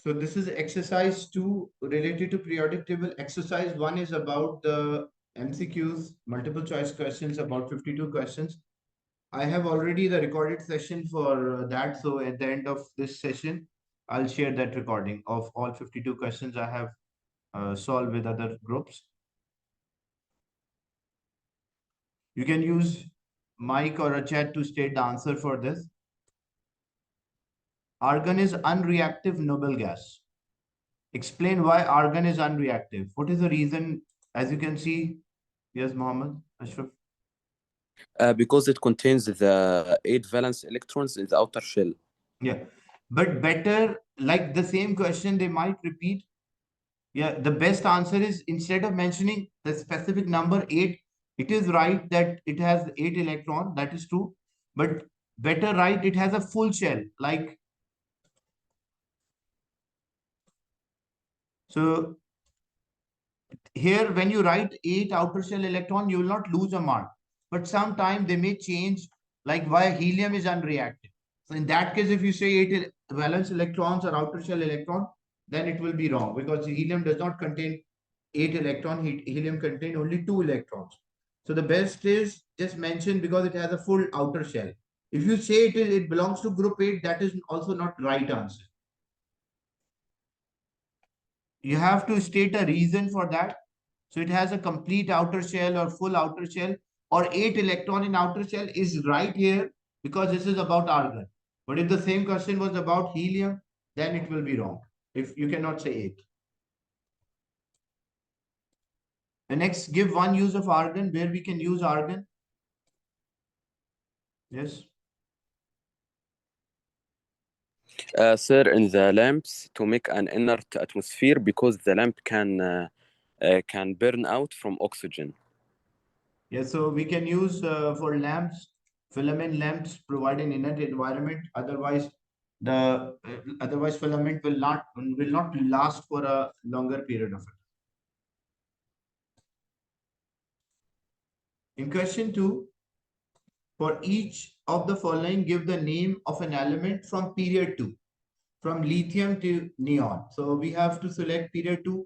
So this is exercise 2 related to periodic table. Exercise 1 is about the MCQs, multiple choice questions, about 52 questions. I have already the recorded session for that. So at the end of this session, I'll share that recording of all 52 questions I have solved with other groups. You can use mic or a chat to state the answer for this. Argon is unreactive noble gas. Explain why argon is unreactive. What is the reason? As you can see, yes, Mohammed Ashraf. Because it contains the 8 valence electrons in the outer shell. Yeah, but better, like the same question, they might repeat. Yeah, the best answer is instead of mentioning the specific number 8, it is right that it has 8 electron. That is true. But better right, it has a full shell. Like, so here, when you write 8 outer shell electron, you will not lose a mark. But sometime they may change, like why helium is unreactive. So in that case, if you say 8 valence electrons or outer shell electron, then it will be wrong because helium does not contain 8 electron. Helium contain only 2 electrons. So the best is just mention because it has a full outer shell. If you say it belongs to group 8, that is also not right answer. You have to state a reason for that. So it has a complete outer shell or full outer shell or 8 electron in outer shell is right here because this is about argon. But if the same question was about helium, then it will be wrong. If you cannot say 8. And next, give one use of argon where we can use argon. Yes. Sir, in the lamps to make an inert atmosphere because the lamp can burn out from oxygen. Yeah, so we can use for lamps, filament lamps provide an inert environment. Otherwise, the otherwise filament will not last for a longer period of time. In question 2, for each of the following, give the name of an element from period 2, from lithium to neon. So we have to select period 2.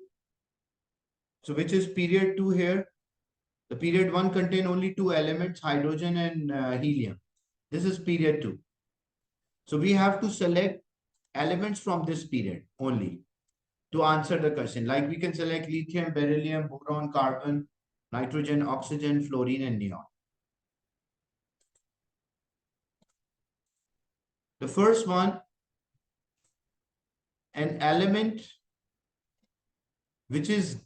So which is period 2 here? The period 1 contain only 2 elements, hydrogen and helium. This is period 2. So we have to select elements from this period only to answer the question. Like we can select lithium, beryllium, boron, carbon, nitrogen, oxygen, fluorine, and neon. The first one, an element which is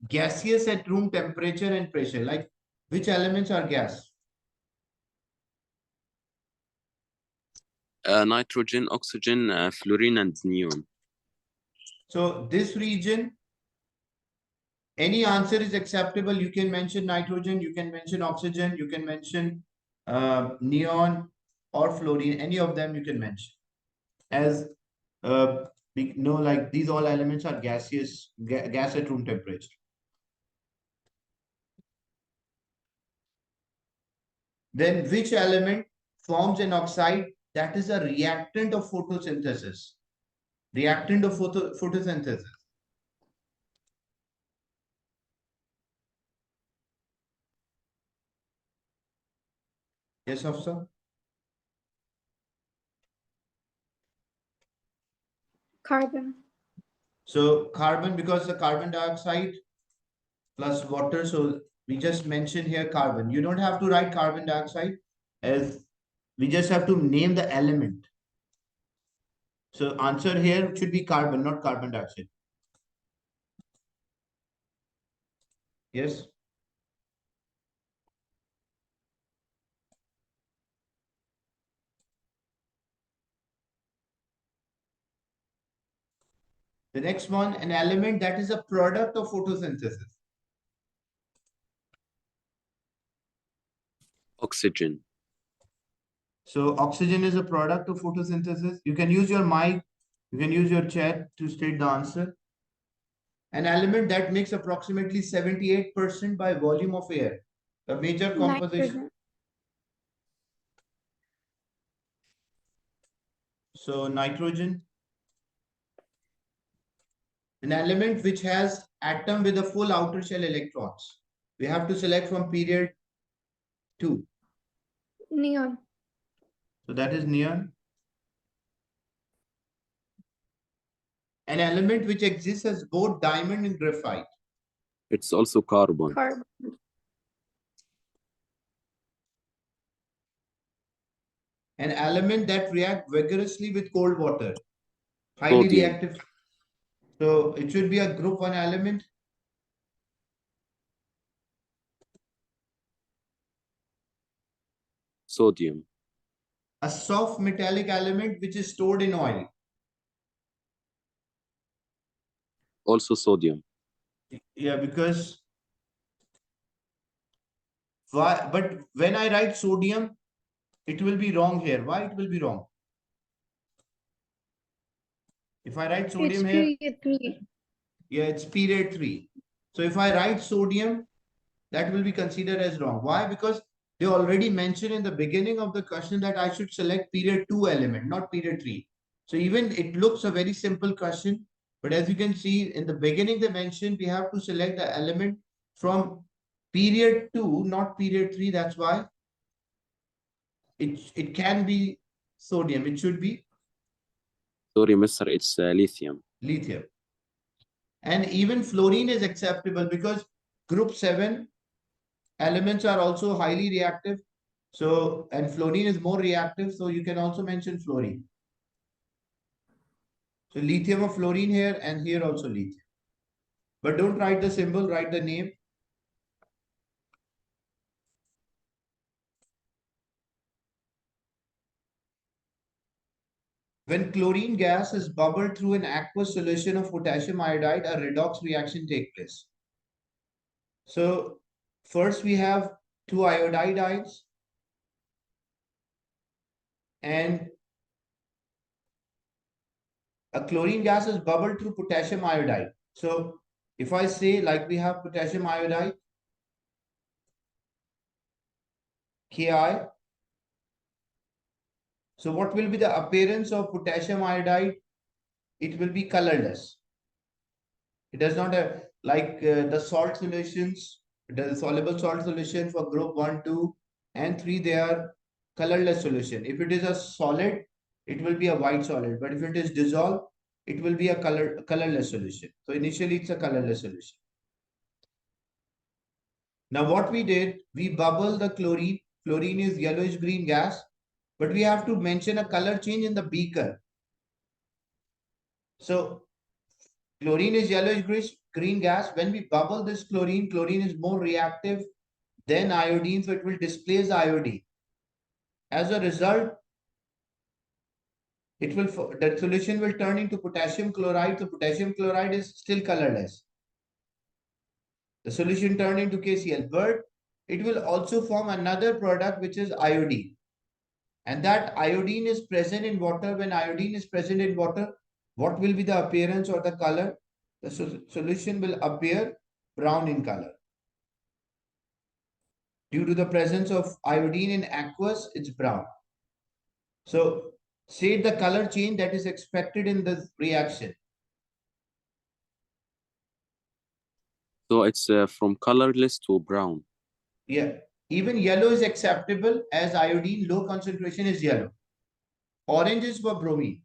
gaseous at room temperature and pressure. Like which elements are gas? Nitrogen, oxygen, fluorine, and neon. So this region, any answer is acceptable. You can mention nitrogen, you can mention oxygen, you can mention neon or fluorine. Any of them you can mention. As we know, like these all elements are gaseous, gas at room temperature. Then which element forms an oxide that is a reactant of photosynthesis? Reactant of photosynthesis. Yes, officer? Carbon. So carbon, because the carbon dioxide plus water. So we just mentioned here carbon. You don't have to write carbon dioxide as we just have to name the element. So answer here should be carbon, not carbon dioxide. Yes. The next one, an element that is a product of photosynthesis. Oxygen. So oxygen is a product of photosynthesis. You can use your mic, you can use your chat to state the answer. An element that makes approximately 78% by volume of air. The major composition. Nitrogen. So nitrogen. An element which has atom with a full outer shell electrons. We have to select from period 2. Neon. So that is neon. An element which exists as both diamond and graphite. It's also carbon. Carbon. An element that reacts vigorously with cold water. Highly Sodium. reactive. So it should be a group 1 element. Sodium. A soft metallic element which is stored in oil. Also sodium. Yeah, because why? But when I write sodium, it will be wrong here. Why it will be wrong? If I write It's sodium here, period 3. yeah, it's period 3. So if I write sodium, that will be considered as wrong. Why? Because they already mentioned in the beginning of the question that I should select period 2 element, not period 3. So even it looks a very simple question, but as you can see in the beginning, they mentioned we have to select the element from period 2, not period 3. That's why it can be sodium. It should be Sorry, Mr. It's lithium. lithium. And even fluorine is acceptable because group 7 elements are also highly reactive. So, and fluorine is more reactive. So you can also mention fluorine. So lithium or fluorine here and here also lithium. But don't write the symbol, write the name. When chlorine gas is bubbled through an aqueous solution of potassium iodide, a redox reaction takes place. So first we have 2 iodide ions and a chlorine gas is bubbled through potassium iodide. So if I say like we have potassium iodide, Ki. So what will be the appearance of potassium iodide? It will be colorless. It does not have like the salt solutions, the soluble salt solution for group 1, 2, and 3, they are colorless solution. If it is a solid, it will be a white solid. But if it is dissolved, it will be a colorless solution. So initially it's a colorless solution. Now what we did, we bubble the chlorine. Chlorine is yellowish green gas, but we have to mention a color change in the beaker. So chlorine is yellowish green gas. When we bubble this chlorine, chlorine is more reactive than iodine, so it will displace iodine. As a result, the solution will turn into potassium chloride. So potassium chloride is still colorless. The solution turned into KCl, but it will also form another product which is iodine. And that iodine is present in water. When iodine is present in water, what will be the appearance or the color? The solution will appear brown in color. Due to the presence of iodine in aqueous, it's brown. So state the color change that is expected in this reaction. So it's from colorless to brown. Yeah. Even yellow is acceptable as iodine low concentration is yellow. Orange is for bromine.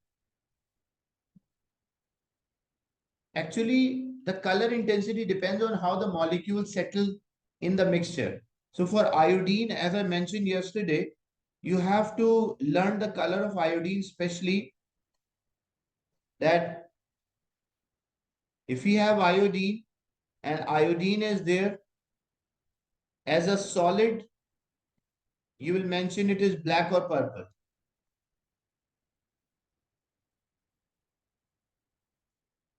Actually, the color intensity depends on how the molecules settle in the mixture. So for iodine, as I mentioned yesterday, you have to learn the color of iodine, especially that if we have iodine and iodine is there as a solid, you will mention it is black or purple.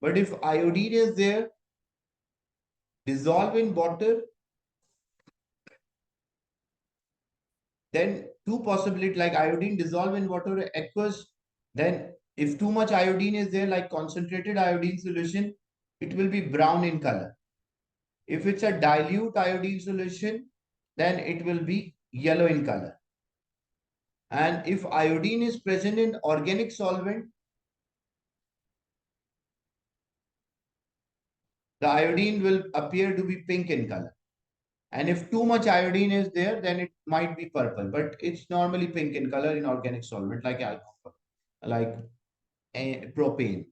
But if iodine is there, dissolve in water, then two possibilities like iodine dissolve in water or aqueous. Then if too much iodine is there, like concentrated iodine solution, it will be brown in color. If it's a dilute iodine solution, then it will be yellow in color. And if iodine is present in organic solvent, the iodine will appear to be pink in color. And if too much iodine is there, then it might be purple, but it's normally pink in color in organic solvent like alcohol, like propane.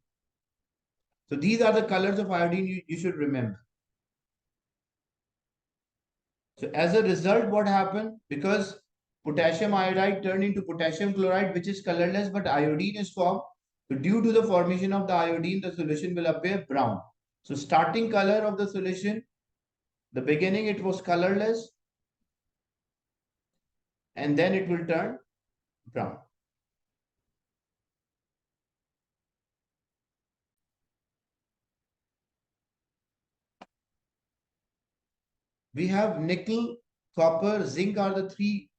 So these are the colors of iodine you should remember. So as a result, what happened? Because potassium iodide turned into potassium chloride, which is colorless, but iodine is formed. So due to the formation of the iodine, the solution will appear brown. So starting color of the solution, the beginning it was colorless, and then it will turn brown. We have nickel, copper, zinc are the three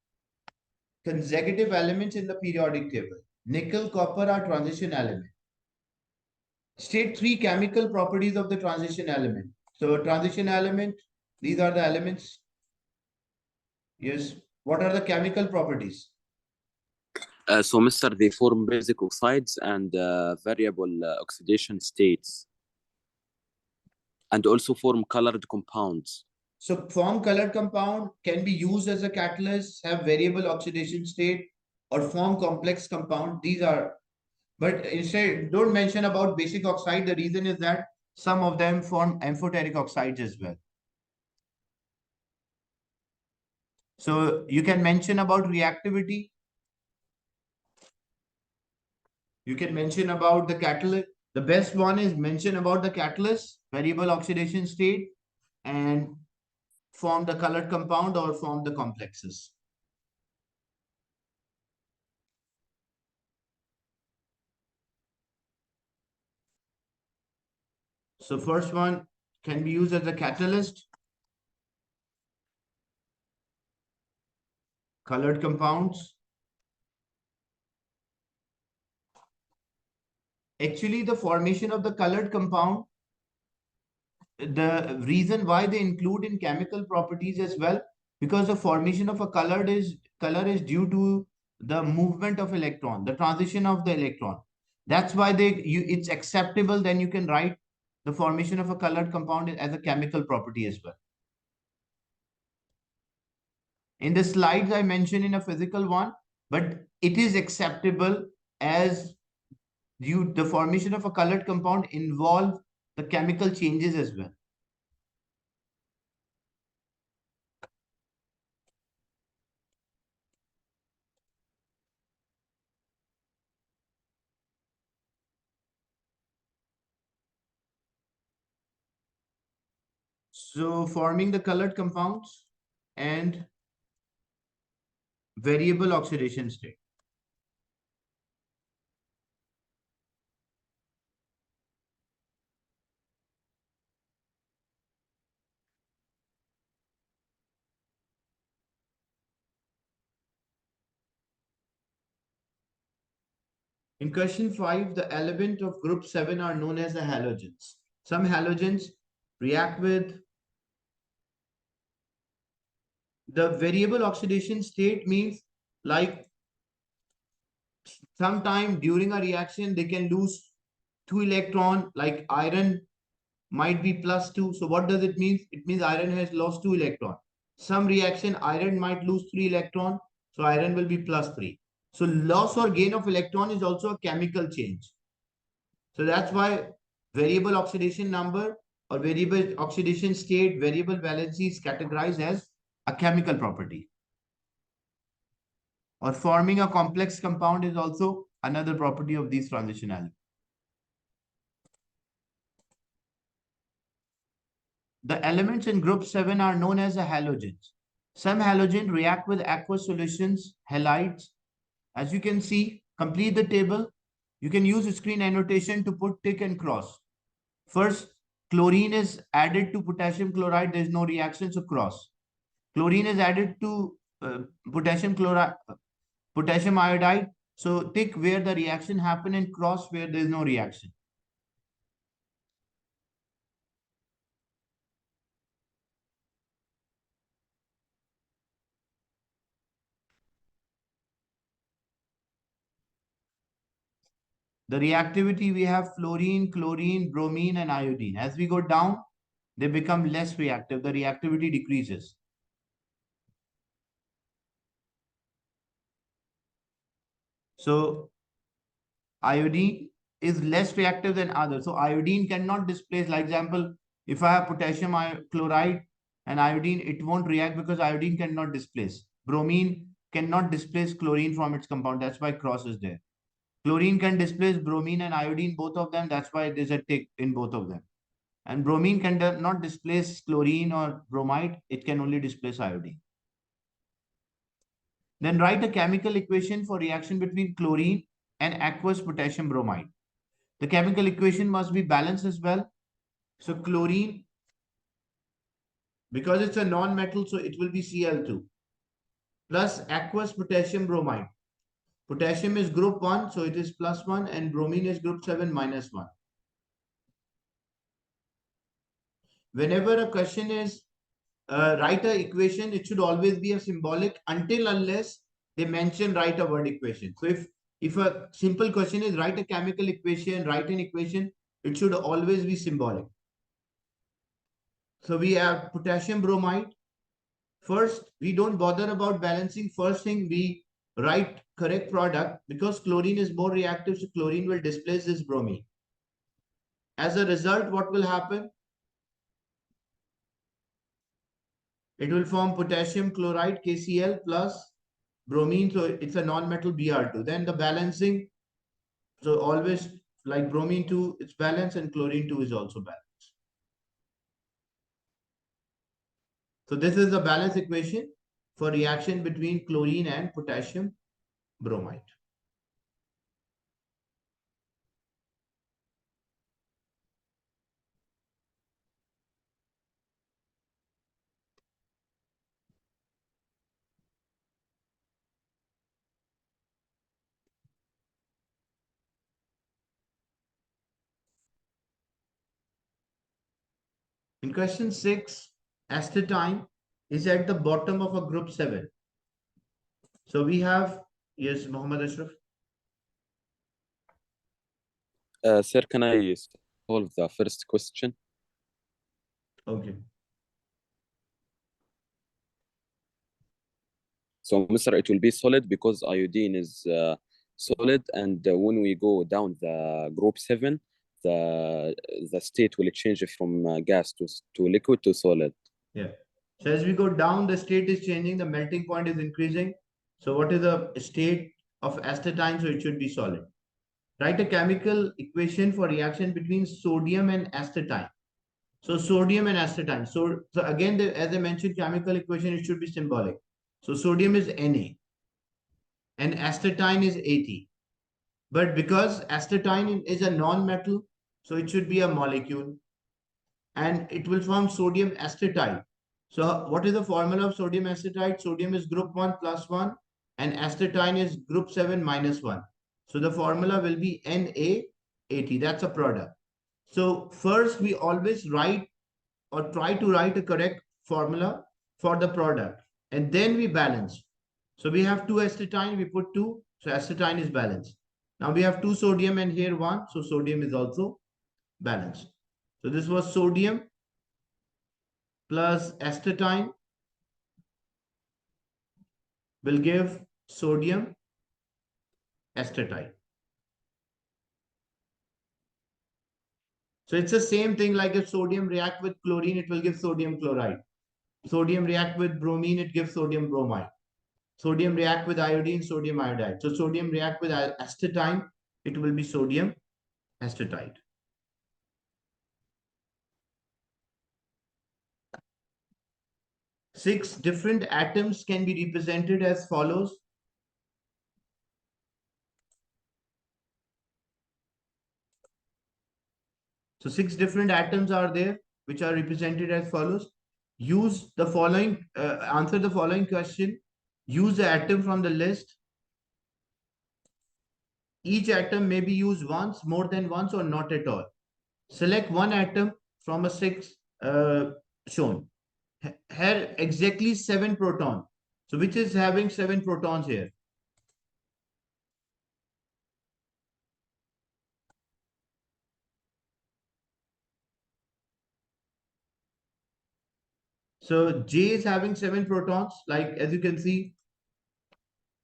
consecutive elements in the periodic table. Nickel, copper are transition elements. State three chemical properties of the transition element. So transition element, these are the elements. Yes. What are the chemical properties? So, Mr. They form basic oxides and variable oxidation states, and also form colored compounds. So form colored compound can be used as a catalyst, have variable oxidation state, or form complex compound. These are, but instead don't mention about basic oxide. The reason is that some of them form amphoteric oxides as well. So you can mention about reactivity. You can mention about the catalyst. The best one is mention about the catalyst, variable oxidation state, and form the colored compound or form the complexes. So first one can be used as a catalyst, colored compounds. Actually, the formation of the colored compound, the reason why they include in chemical properties as well, because the formation of a color is due to the movement of electron, the transition of the electron. That's why it's acceptable. Then you can write the formation of a colored compound as a chemical property as well. In the slides, I mentioned in a physical one, but it is acceptable as the formation of a colored compound involve the chemical changes as well. So forming the colored compounds and variable oxidation state. In question 5, the element of group 7 are known as the halogens. Some halogens react with the variable oxidation state means like sometime during a reaction they can lose 2 electron, like iron might be +2. So what does it mean? It means iron has lost 2 electron. Some reaction iron might lose 3 electron, so iron will be +3. So loss or gain of electron is also a chemical change. So that's why variable oxidation number or variable oxidation state, variable valency is categorized as a chemical property. Or forming a complex compound is also another property of these transition elements. The elements in group 7 are known as the halogens. Some halogens react with aqueous solutions, halides. As you can see, complete the table. You can use screen annotation to put tick and cross. First, chlorine is added to potassium chloride. There is no reaction, so cross. Chlorine is added to potassium chloride, potassium iodide. So tick where the reaction happened and cross where there is no reaction. The reactivity we have fluorine, chlorine, bromine, and iodine. As we go down, they become less reactive. The reactivity decreases. So iodine is less reactive than others. So iodine cannot displace, like example, if I have potassium chloride and iodine, it won't react because iodine cannot displace. Bromine cannot displace chlorine from its compound. That's why cross is there. Chlorine can displace bromine and iodine, both of them. That's why there's a tick in both of them. And bromine can not displace chlorine or bromide. It can only displace iodine. Then write a chemical equation for reaction between chlorine and aqueous potassium bromide. The chemical equation must be balanced as well. So chlorine, because it's a non-metal, so it will be Cl2 plus aqueous potassium bromide. Potassium is group 1, so it is +1, and bromine is group 7 -1. Whenever a question is write a equation, it should always be a symbolic until unless they mention write a word equation. So if a simple question is write a chemical equation, write an equation, it should always be symbolic. So we have potassium bromide. First, we don't bother about balancing. First thing, we write correct product because chlorine is more reactive, so chlorine will displace this bromine. As a result, what will happen? It will form potassium chloride KCl plus bromine, so it's a non-metal Br2. Then the balancing, so always like bromine 2, it's balanced, and chlorine 2 is also balanced. So this is the balance equation for reaction between chlorine and potassium bromide. In question 6, astatine is at the bottom of a group 7. So we have, yes, Muhammad Ashraf. Sir, can I solve the first question? Okay. So, Mr. It will be solid because iodine is solid, and when we go down the group 7, the state will change from gas to liquid to solid. Yeah. So as we go down, the state is changing, the melting point is increasing. So what is the state of astatine? So it should be solid. Write a chemical equation for reaction between sodium and astatine. So sodium and astatine. So again, as I mentioned, chemical equation, it should be symbolic. So sodium is Na and astatine is At. But because astatine is a non-metal, so it should be a molecule and it will form sodium acetate. So what is the formula of sodium acetate? Sodium is group 1 plus 1 and astatine is group 7 minus 1. So the formula will be NaAT. That's a product. So first we always write or try to write a correct formula for the product and then we balance. So we have 2 astatine, we put 2. So astatine is balanced. Now we have 2 sodium and here 1. So sodium is also balanced. So this was sodium plus astatine will give sodium acetate. So it's the same thing like if sodium react with chlorine, it will give sodium chloride. Sodium react with bromine, it gives sodium bromide. Sodium react with iodine, sodium iodide. So sodium react with astatine, it will be sodium acetate. Six different atoms can be represented as follows. So 6 different atoms are there, which are represented as follows. Use the following, answer the following question. Use the atom from the list. Each atom may be used once, more than once, or not at all. Select one atom from a 6 shown. Here exactly 7 protons. So which is having 7 protons here? So J is having 7 protons, like as you can see.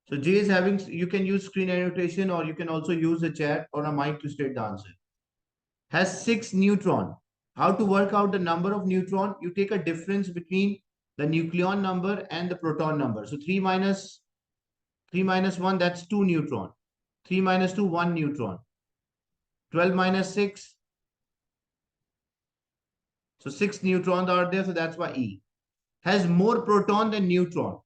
So J is having, you can use screen annotation or you can also use a chat or a mic to state the answer. Has 6 neutron. How to work out the number of neutron? You take a difference between the nucleon number and the proton number. So 3 minus 1, that's 2 neutron. 3 minus 2, 1 neutron. 12 minus 6. So 6 neutrons are there. So that's why E. Has more proton than neutron.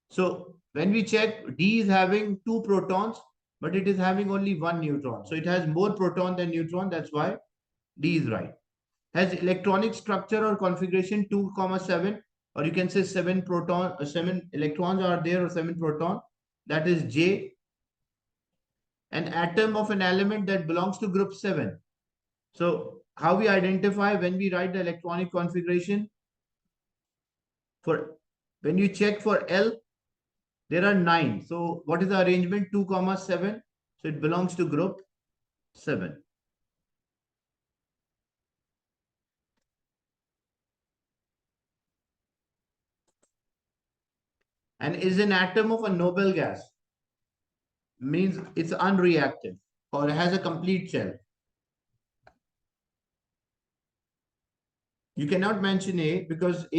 So when we check, D is having 2 protons, but it is having only 1 neutron. So it has more proton than neutron. That's why D is right. Has electronic structure or configuration 2, 7, or you can say 7 proton, 7 electrons are there or 7 proton. That is J. An atom of an element that belongs to group 7. So how we identify when we write the electronic configuration? For when you check for L, there are 9. So what is the arrangement? 2, 7. So it belongs to group 7. And is an atom of a noble gas. Means it's unreactive or has a complete shell. You cannot mention A because A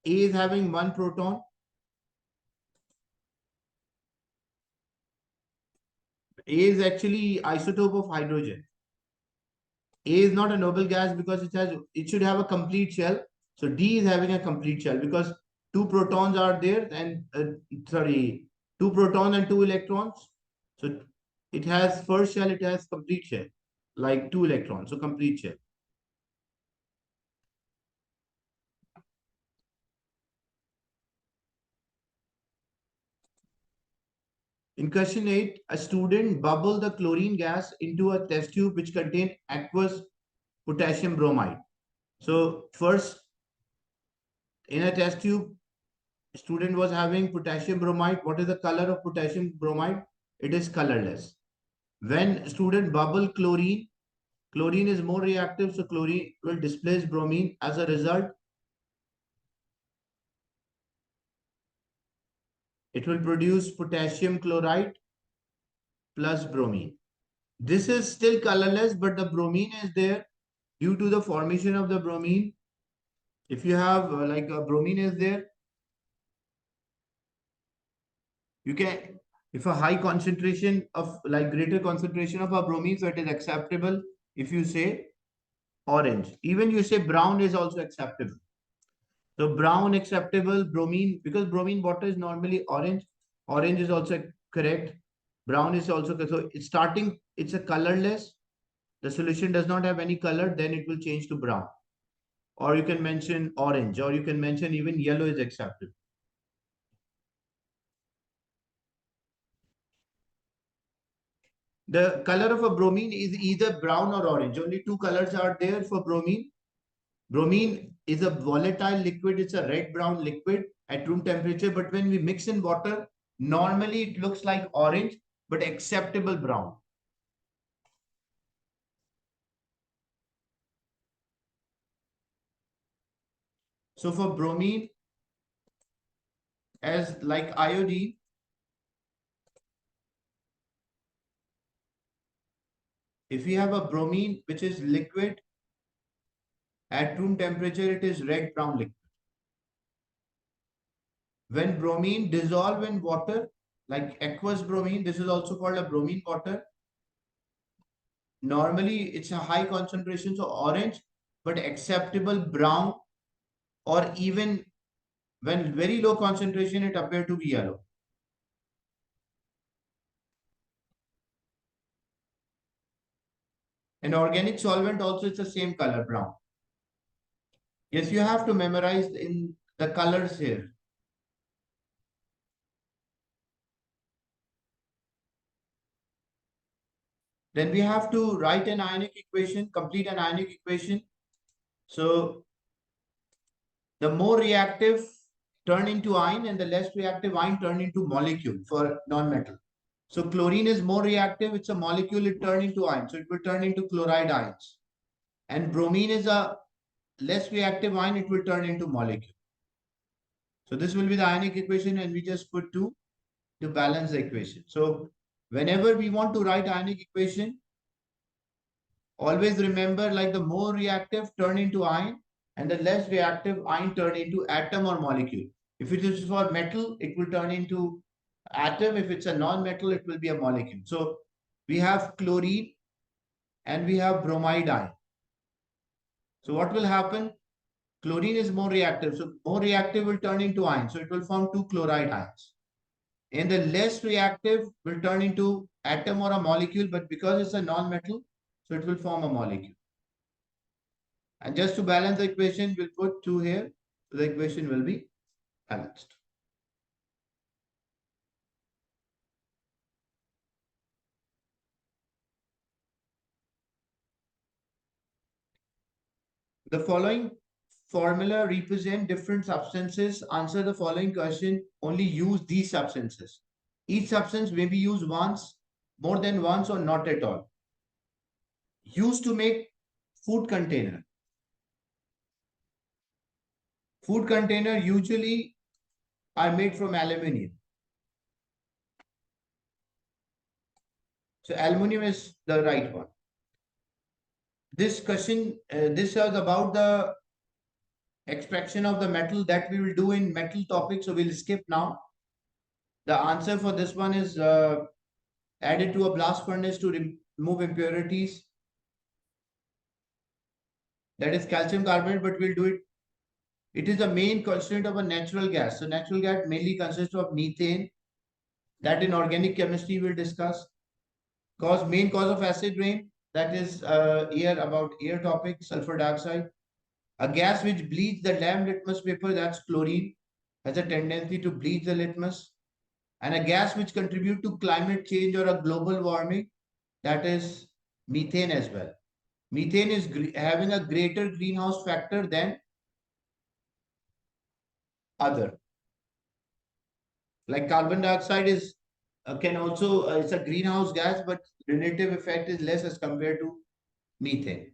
is having 1 proton. A is actually isotope of hydrogen. A is not a noble gas because it should have a complete shell. So D is having a complete shell because 2 protons are there and 2 protons and 2 electrons. So it has first shell, it has complete shell, like 2 electrons. So complete shell. In question 8, a student bubbled the chlorine gas into a test tube which contained aqueous potassium bromide. So first, in a test tube, student was having potassium bromide. What is the color of potassium bromide? It is colorless. When student bubble chlorine, chlorine is more reactive, so chlorine will displace bromine. As a result, it will produce potassium chloride plus bromine. This is still colorless, but the bromine is there due to the formation of the bromine. If you have like a bromine is there, you can, if a high concentration of like greater concentration of a bromine, so it is acceptable if you say orange. Even you say brown is also acceptable. So brown acceptable, bromine, because bromine water is normally orange. Orange is also correct. Brown is also correct. So it's starting, it's a colorless. The solution does not have any color, then it will change to brown. Or you can mention orange, or you can mention even yellow is acceptable. The color of a bromine is either brown or orange. Only 2 colors are there for bromine. Bromine is a volatile liquid. It's a red-brown liquid at room temperature. But when we mix in water, normally it looks like orange, but acceptable brown. So for bromine, as like iodine, if we have a bromine which is liquid, at room temperature, it is red-brown liquid. When bromine dissolve in water, like aqueous bromine, this is also called a bromine water. Normally, it's a high concentration, so orange, but acceptable brown, or even when very low concentration, it appear to be yellow. An organic solvent also it's the same color, brown. Yes, you have to memorize in the colors here. Then we have to write an ionic equation, complete an ionic equation. So the more reactive turn into ion and the less reactive ion turn into molecule for non-metal. So chlorine is more reactive. It's a molecule, it turn into ion. So it will turn into chloride ions. And bromine is a less reactive ion, it will turn into molecule. So this will be the ionic equation, and we just put 2 to balance the equation. So whenever we want to write ionic equation, always remember, like, the more reactive turn into ion, and the less reactive ion turn into atom or molecule. If it is for metal, it will turn into atom. If it's a non-metal, it will be a molecule. So we have chlorine and we have bromide ion. So what will happen? Chlorine is more reactive. So more reactive will turn into ion. So it will form 2 chloride ions. And the less reactive will turn into atom or a molecule, but because it's a non-metal, so it will form a molecule. And just to balance the equation, we'll put 2 here. So the equation will be balanced. The following formula represent different substances. Answer the following question. Only use these substances. Each substance may be used once, more than once, or not at all. Used to make food container. Food container usually are made from aluminium. So aluminum is the right one. This question, this was about the extraction of the metal that we will do in metal topic. So we'll skip now. The answer for this one is added to a blast furnace to remove impurities. That is calcium carbonate, but we'll do it. It is the main constituent of a natural gas. So natural gas mainly consists of methane. That in organic chemistry we'll discuss. Main cause of acid rain, that is about air topic, sulfur dioxide. A gas which bleeds the lamp litmus paper, that's chlorine, has a tendency to bleach the litmus. And a gas which contribute to climate change or a global warming, that is methane as well. Methane is having a greater greenhouse factor than other. Like carbon dioxide is can also it's a greenhouse gas, but relative effect is less as compared to methane.